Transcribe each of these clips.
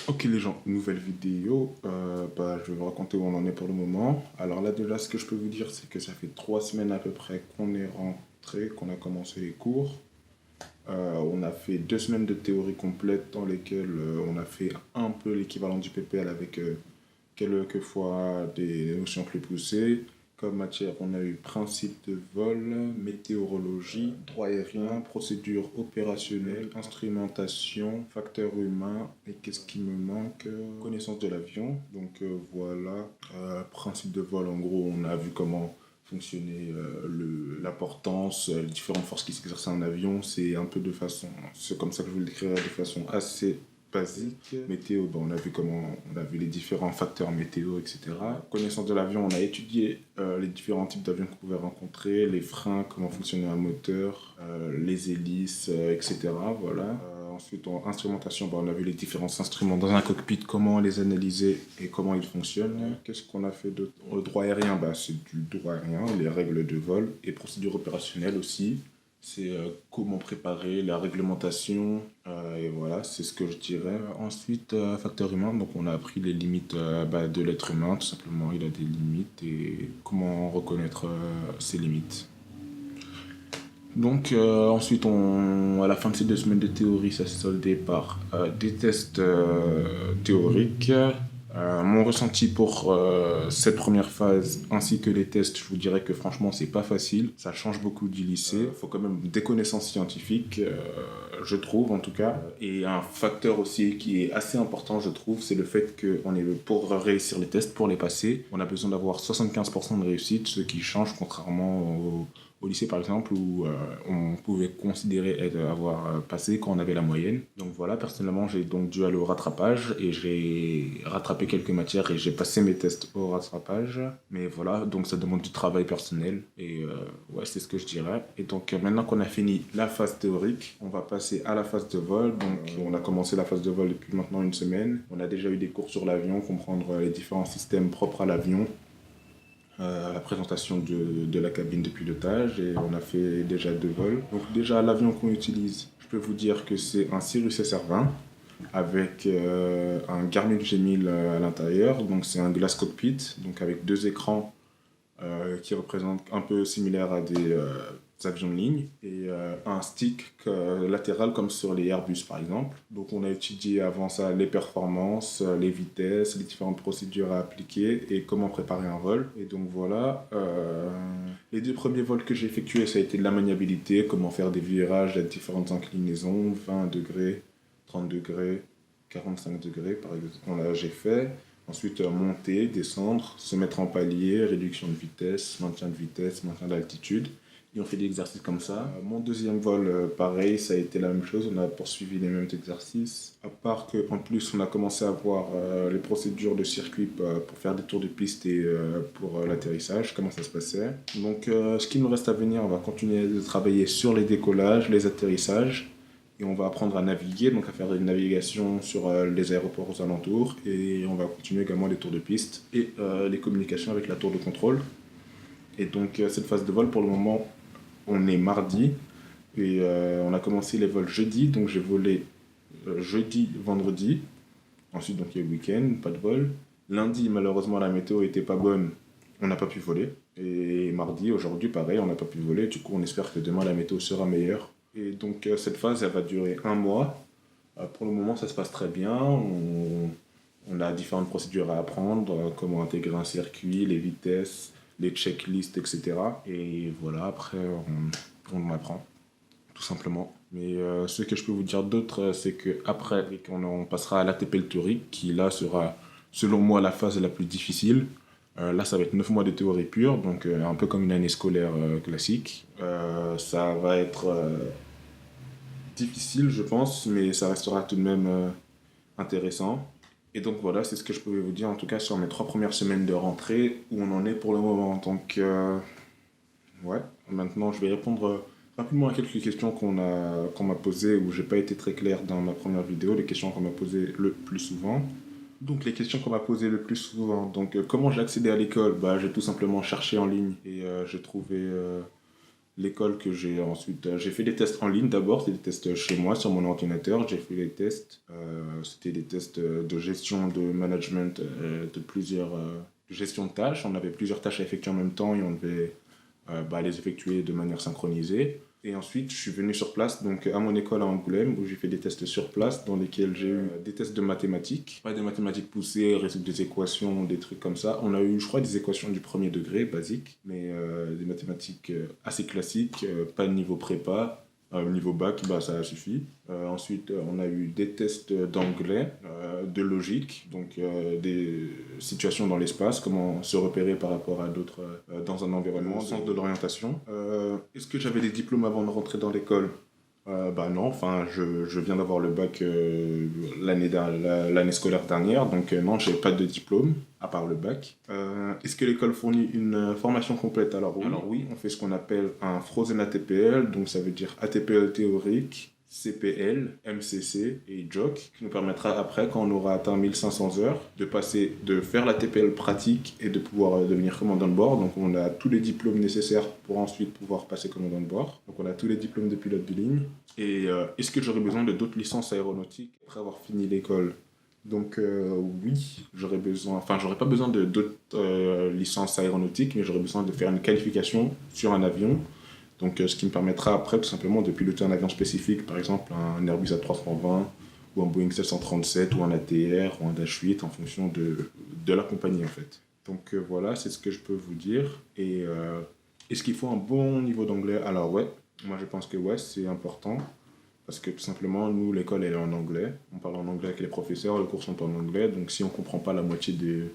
Ok les gens, nouvelle vidéo, je vais vous raconter où on en est pour le moment. Alors là déjà ce que je peux vous dire c'est que ça fait 3 semaines à peu près qu'on est rentré, qu'on a commencé les cours. On a fait 2 semaines de théorie complète dans lesquelles on a fait un peu l'équivalent du PPL avec quelquefois des notions plus poussées. Comme matière, on a eu principe de vol, météorologie, droit aérien, procédure opérationnelle, instrumentation, facteur humain, et qu'est-ce qui me manque? Connaissance de l'avion. Donc voilà, principe de vol, en gros, on a vu comment fonctionnait l'importance, les différentes forces qui s'exercent en avion. C'est un peu de façon, c'est comme ça que je vous le décrirai de façon assez basique. Météo, on a vu comment, on a vu les différents facteurs météo, etc. Connaissance de l'avion, on a étudié les différents types d'avions qu'on pouvait rencontrer, les freins, comment fonctionnait un moteur, les hélices, etc. Voilà. Ensuite, en instrumentation, on a vu les différents instruments dans un cockpit, comment les analyser et comment ils fonctionnent. Qu'est-ce qu'on a fait d'autre? Le droit aérien, c'est du droit aérien, les règles de vol et procédures opérationnelles aussi. C'est comment préparer la réglementation, et voilà, c'est ce que je dirais. Ensuite, facteur humain, donc on a appris les limites de l'être humain, tout simplement, il a des limites et comment reconnaître ses limites. Donc ensuite, à la fin de ces 2 semaines de théorie, ça s'est soldé par des tests théoriques. Mon ressenti pour cette première phase ainsi que les tests, je vous dirais que franchement c'est pas facile, ça change beaucoup du lycée, il faut quand même des connaissances scientifiques, je trouve en tout cas. Et un facteur aussi qui est assez important je trouve, c'est le fait que pour réussir les tests, pour les passer, on a besoin d'avoir 75% de réussite, ce qui change contrairement au lycée par exemple où on pouvait considérer avoir passé quand on avait la moyenne. Donc voilà, personnellement j'ai donc dû aller au rattrapage et j'ai rattrapé quelques matières et j'ai passé mes tests au rattrapage. Mais voilà, donc ça demande du travail personnel et ouais, c'est ce que je dirais. Et donc maintenant qu'on a fini la phase théorique, on va passer à la phase de vol. Donc on a commencé la phase de vol depuis maintenant une semaine. On a déjà eu des cours sur l'avion, comprendre les différents systèmes propres à l'avion, la présentation de la cabine de pilotage et on a fait déjà 2 vols. Donc déjà l'avion qu'on utilise, je peux vous dire que c'est un Cirrus SR20 avec un Garmin G1000 à l'intérieur. Donc c'est un glass cockpit, donc avec 2 écrans qui représentent un peu similaires à des avions de ligne et un stick latéral comme sur les Airbus par exemple. Donc on a étudié avant ça les performances, les vitesses, les différentes procédures à appliquer et comment préparer un vol. Et donc voilà, les 2 premiers vols que j'ai effectués, ça a été de la maniabilité, comment faire des virages à différentes inclinaisons, 20 degrés, 30 degrés, 45 degrés par exemple. Là j'ai fait. Ensuite, monter, descendre, se mettre en palier, réduction de vitesse, maintien d'altitude. Et on fait des exercices comme ça. Mon deuxième vol, pareil, ça a été la même chose. On a poursuivi les mêmes exercices. À part qu'en plus, on a commencé à voir les procédures de circuit pour faire des tours de piste et pour l'atterrissage, comment ça se passait. Donc, ce qu'il nous reste à venir, on va continuer de travailler sur les décollages, les atterrissages et on va apprendre à naviguer, donc à faire une navigation sur les aéroports aux alentours et on va continuer également les tours de piste et les communications avec la tour de contrôle. Et donc cette phase de vol pour le moment, on est mardi et on a commencé les vols jeudi, donc j'ai volé jeudi, vendredi, ensuite donc il y a le week-end, pas de vol. Lundi malheureusement la météo était pas bonne, on n'a pas pu voler. Et mardi, aujourd'hui pareil, on n'a pas pu voler, du coup on espère que demain la météo sera meilleure. Et donc cette phase, elle va durer un mois. Pour le moment, ça se passe très bien. On a différentes procédures à apprendre, comment intégrer un circuit, les vitesses, les checklists, etc. Et voilà, après, on apprend, tout simplement. Mais ce que je peux vous dire d'autre, c'est qu'après, on passera à l'ATP le théorique, qui là sera, selon moi, la phase la plus difficile. Là, ça va être 9 mois de théorie pure, donc un peu comme une année scolaire classique. Ça va être difficile, je pense, mais ça restera tout de même intéressant. Et donc voilà, c'est ce que je pouvais vous dire en tout cas sur mes 3 premières semaines de rentrée, où on en est pour le moment. Donc ouais, maintenant je vais répondre rapidement à quelques questions qu'on m'a posées, où j'ai pas été très clair dans ma première vidéo, les questions qu'on m'a posées le plus souvent. Donc les questions qu'on m'a posées le plus souvent. Donc comment j'ai accédé à l'école? J'ai tout simplement cherché en ligne et j'ai trouvé l'école que j'ai ensuite... j'ai fait des tests en ligne d'abord, c'était des tests chez moi, sur mon ordinateur. J'ai fait des tests, c'était des tests de gestion, de management, de gestion de tâches. On avait plusieurs tâches à effectuer en même temps et on devait les effectuer de manière synchronisée. Et ensuite, je suis venu sur place, donc à mon école à Angoulême, où j'ai fait des tests sur place, dans lesquels j'ai eu des tests de mathématiques. Pas des mathématiques poussées, résoudre des équations, des trucs comme ça. On a eu, je crois, des équations du premier degré, basiques, mais des mathématiques assez classiques, pas de niveau prépa. Niveau bac, ça a suffi. Ensuite, on a eu des tests d'anglais, de logique, donc des situations dans l'espace, comment se repérer par rapport à d'autres dans un environnement, sens de l'orientation. Est-ce que j'avais des diplômes avant de rentrer dans l'école? Non, enfin, je viens d'avoir le bac l'année scolaire dernière, donc non, j'ai pas de diplôme, à part le bac. Est-ce que l'école fournit une formation complète? Alors oui, on fait ce qu'on appelle un Frozen ATPL, donc ça veut dire ATPL théorique, CPL, MCC et JOC, qui nous permettra après, quand on aura atteint 1500 heures, de faire la TPL pratique et de pouvoir devenir commandant de bord. Donc on a tous les diplômes nécessaires pour ensuite pouvoir passer commandant de bord. Donc on a tous les diplômes de pilote de ligne. Et est-ce que j'aurais besoin de d'autres licences aéronautiques après avoir fini l'école? Donc oui, j'aurais pas besoin de d'autres licences aéronautiques, mais j'aurais besoin de faire une qualification sur un avion. Donc, ce qui me permettra après tout simplement de piloter un avion spécifique, par exemple un Airbus A320 ou un Boeing 737 ou un ATR ou un Dash 8 en fonction de la compagnie en fait. Donc voilà, c'est ce que je peux vous dire. Et est-ce qu'il faut un bon niveau d'anglais? Alors ouais, moi je pense que ouais, c'est important. Parce que tout simplement, nous, l'école elle est en anglais. On parle en anglais avec les professeurs, les cours sont en anglais. Donc si on ne comprend pas la moitié de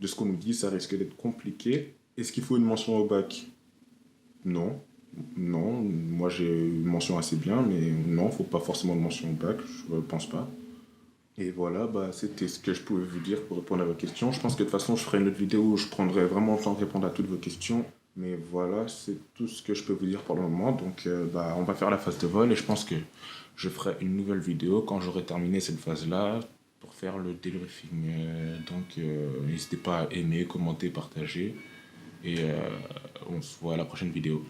ce qu'on nous dit, ça risque d'être compliqué. Est-ce qu'il faut une mention au bac? Non. Non, moi j'ai une mention assez bien, mais non, faut pas forcément de mention au bac, je pense pas. Et voilà, c'était ce que je pouvais vous dire pour répondre à vos questions. Je pense que de toute façon, je ferai une autre vidéo où je prendrai vraiment le temps de répondre à toutes vos questions. Mais voilà, c'est tout ce que je peux vous dire pour le moment. Donc, on va faire la phase de vol et je pense que je ferai une nouvelle vidéo quand j'aurai terminé cette phase-là pour faire le débriefing. N'hésitez pas à aimer, commenter, partager et on se voit à la prochaine vidéo.